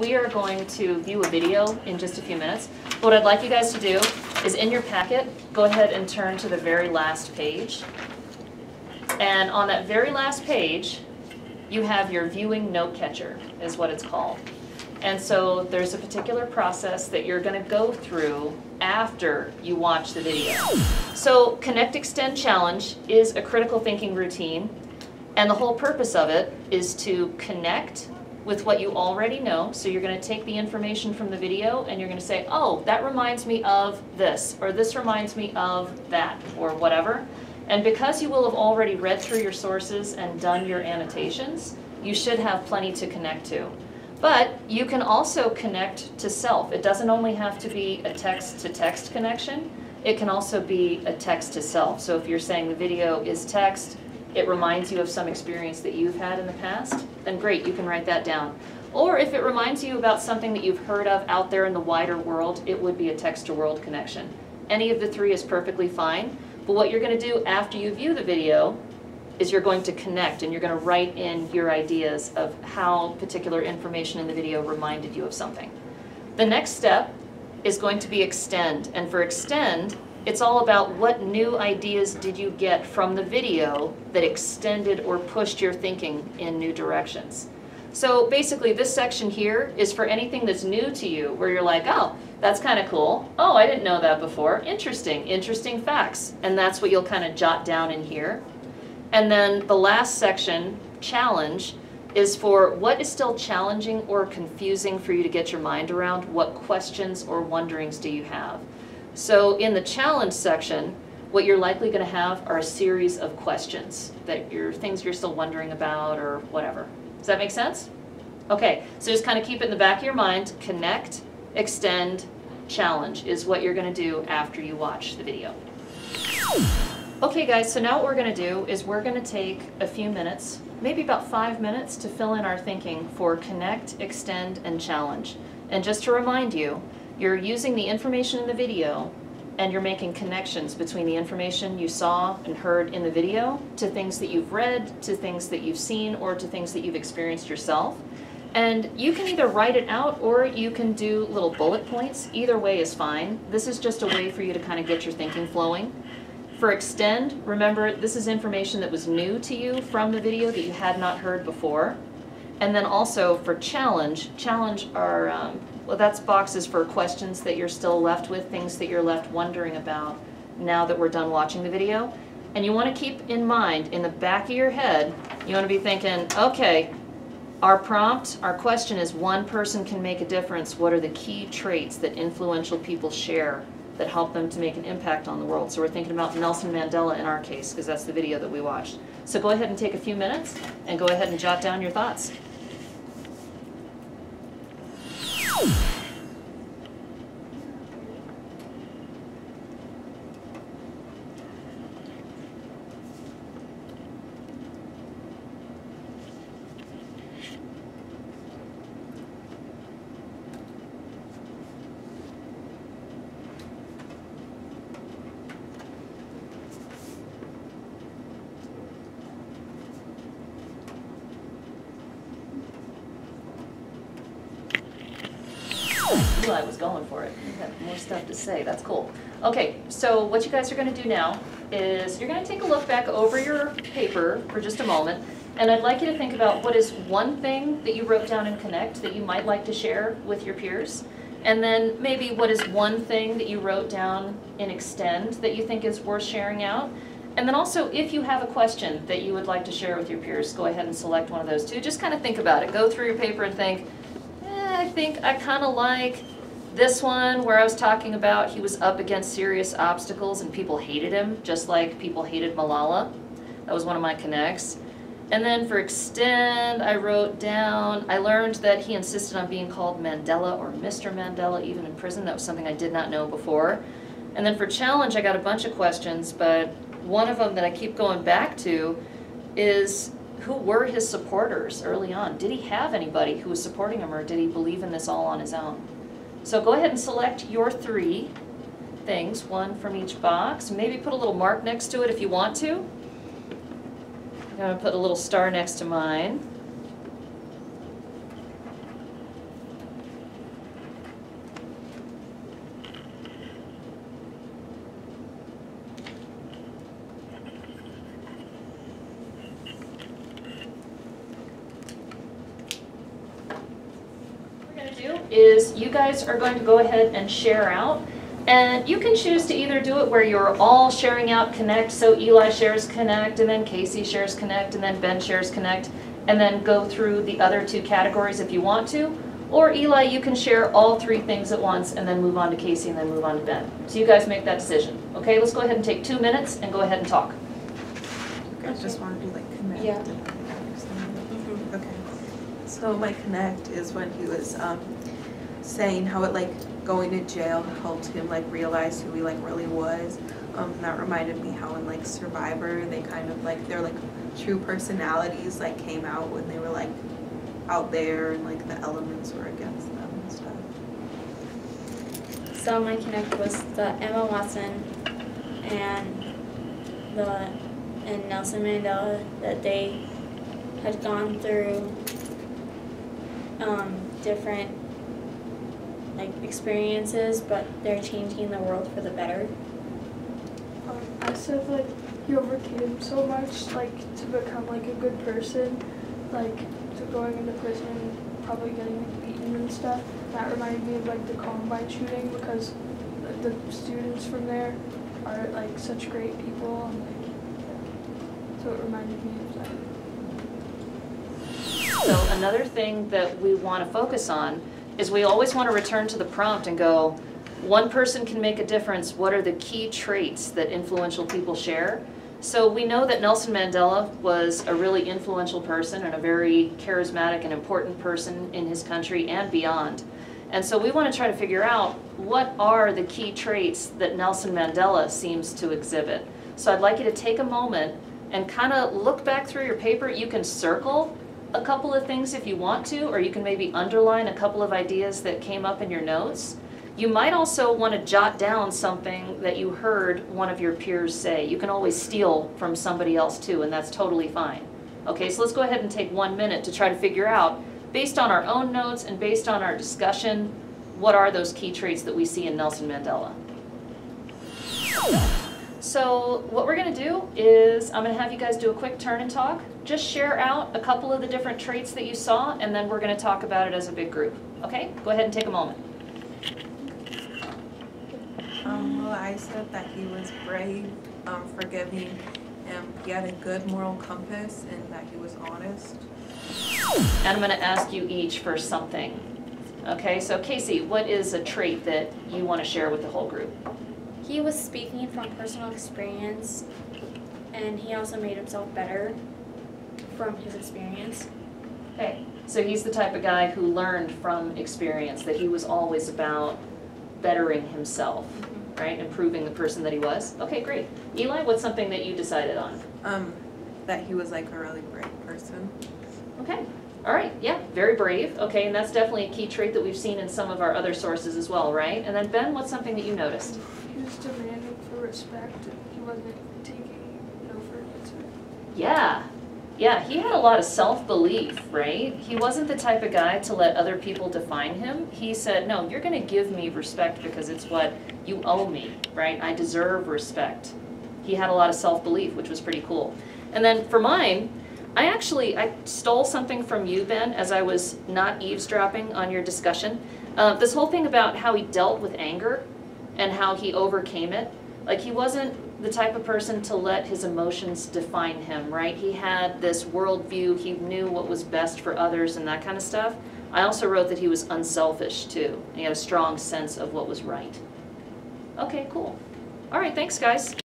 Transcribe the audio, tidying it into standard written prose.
we are going to view a video in just a few minutes. What I'd like you guys to do is in your packet, go ahead and turn to the very last page. And on that very last page, you have your viewing note catcher, is what it's called. And so there's a particular process that you're going to go through after you watch the video. So Connect, Extend, Challenge is a critical thinking routine, and the whole purpose of it is to connect with what you already know. So you're going to take the information from the video and you're going to say, oh, that reminds me of this, or this reminds me of that, or whatever. And because you will have already read through your sources and done your annotations, you should have plenty to connect to. But you can also connect to self. It doesn't only have to be a text-to-text connection. It can also be a text-to-self. So if you're saying the video is text, it reminds you of some experience that you've had in the past, then great, you can write that down. Or if it reminds you about something that you've heard of out there in the wider world, it would be a text-to-world connection. Any of the three is perfectly fine. But what you're going to do after you view the video is you're going to connect and you're going to write in your ideas of how particular information in the video reminded you of something. The next step is going to be extend. And for extend, it's all about what new ideas did you get from the video that extended or pushed your thinking in new directions. So basically this section here is for anything that's new to you, where you're like, oh, that's kind of cool. Oh, I didn't know that before. Interesting facts. And that's what you'll kind of jot down in here. And then the last section, challenge, is for what is still challenging or confusing for you to get your mind around. What questions or wonderings do you have? So in the challenge section, what you're likely going to have are a series of questions that things you're still wondering about or whatever. Does that make sense? Okay, so just kind of keep it in the back of your mind. Connect, extend, challenge is what you're going to do after you watch the video. Okay guys, so now what we're going to do is we're going to take a few minutes, maybe about 5 minutes, to fill in our thinking for connect, extend, and challenge. And just to remind you, you're using the information in the video and you're making connections between the information you saw and heard in the video to things that you've read, to things that you've seen, or to things that you've experienced yourself. And you can either write it out or you can do little bullet points. Either way is fine. This is just a way for you to kind of get your thinking flowing. For extend, remember this is information that was new to you from the video that you had not heard before. And then also for challenge are, well, that's boxes for questions that you're still left with, things that you're left wondering about now that we're done watching the video. And you want to keep in mind, in the back of your head, you want to be thinking, okay, our prompt, our question is one person can make a difference. What are the key traits that influential people share that help them to make an impact on the world? So we're thinking about Nelson Mandela in our case, because that's the video that we watched. So go ahead and take a few minutes and go ahead and jot down your thoughts. I was going for it. You have more stuff to say. That's cool. Okay, so what you guys are going to do now is you're going to take a look back over your paper for just a moment, and I'd like you to think about what is one thing that you wrote down in Connect that you might like to share with your peers, and then maybe what is one thing that you wrote down in Extend that you think is worth sharing out. And then also, if you have a question that you would like to share with your peers, go ahead and select one of those two. Just kind of think about it. Go through your paper and think, I think I kind of like this one where I was talking about he was up against serious obstacles and people hated him, just like people hated Malala. That was one of my connects. And then for Extend, I wrote down, I learned that he insisted on being called Mandela or Mr. Mandela even in prison. That was something I did not know before. And then for Challenge, I got a bunch of questions, but one of them that I keep going back to is, who were his supporters early on? Did he have anybody who was supporting him, or did he believe in this all on his own? So go ahead and select your 3 things, one from each box. Maybe put a little mark next to it if you want to. I'm going to put a little star next to mine. is you guys are going to go ahead and share out. And you can choose to either do it where you're all sharing out Connect, so Eli shares Connect, and then Casey shares Connect, and then Ben shares Connect, and then go through the other two categories if you want to. Or Eli, you can share all three things at once and then move on to Casey and then move on to Ben. So you guys make that decision. Okay, let's go ahead and take 2 minutes and go ahead and talk. I just want to do like Connect. Yeah. Okay. So my Connect is when he was saying how it like going to jail helped him like realize who he like really was. And that reminded me how in like Survivor they kind of like their like true personalities like came out when they were like out there and like the elements were against them and stuff. So my Connect was the Emma Watson and Nelson Mandela, that they had gone through different like experiences, but they're changing the world for the better. I said like he overcame so much like to become like a good person, like to going into prison and probably getting like, beaten and stuff. That reminded me of like the Columbine shooting, because the students from there are like such great people, and like so it reminded me of that. So another thing that we want to focus on is we always want to return to the prompt and go, one person can make a difference. What are the key traits that influential people share? So we know that Nelson Mandela was a really influential person and a very charismatic and important person in his country and beyond. And so we want to try to figure out what are the key traits that Nelson Mandela seems to exhibit. So I'd like you to take a moment and kind of look back through your paper. You can circle a couple of things if you want to, or you can maybe underline a couple of ideas that came up in your notes. You might also want to jot down something that you heard one of your peers say. You can always steal from somebody else too, and that's totally fine. Okay, so let's go ahead and take 1 minute to try to figure out, based on our own notes and based on our discussion, what are those key traits that we see in Nelson Mandela? So what we're going to do is I'm going to have you guys do a quick turn and talk. Just share out a couple of the different traits that you saw, and then we're going to talk about it as a big group. Okay? Go ahead and take a moment. Well, I said that he was brave, forgiving, and he had a good moral compass, and that he was honest. And I'm going to ask you each for something. Okay, so Casey, what is a trait that you want to share with the whole group? He was speaking from personal experience, and he also made himself better from his experience. Okay, so he's the type of guy who learned from experience, that he was always about bettering himself, right? Improving the person that he was. Okay, great. Eli, what's something that you decided on? That he was like a really brave person. Okay, all right, yeah, very brave. Okay, and that's definitely a key trait that we've seen in some of our other sources as well, right? And then Ben, what's something that you noticed? He was demanding for respect, and he wasn't taking no for an answer. Yeah, he had a lot of self-belief, right? He wasn't the type of guy to let other people define him. He said, no, you're going to give me respect because it's what you owe me, right? I deserve respect. He had a lot of self-belief, which was pretty cool. And then for mine, I stole something from you, Ben, as I was not eavesdropping on your discussion. This whole thing about how he dealt with anger and how he overcame it. Like, he wasn't the type of person to let his emotions define him, right? He had this worldview, he knew what was best for others and that kind of stuff. I also wrote that he was unselfish too. He had a strong sense of what was right. Okay, cool. All right, thanks guys.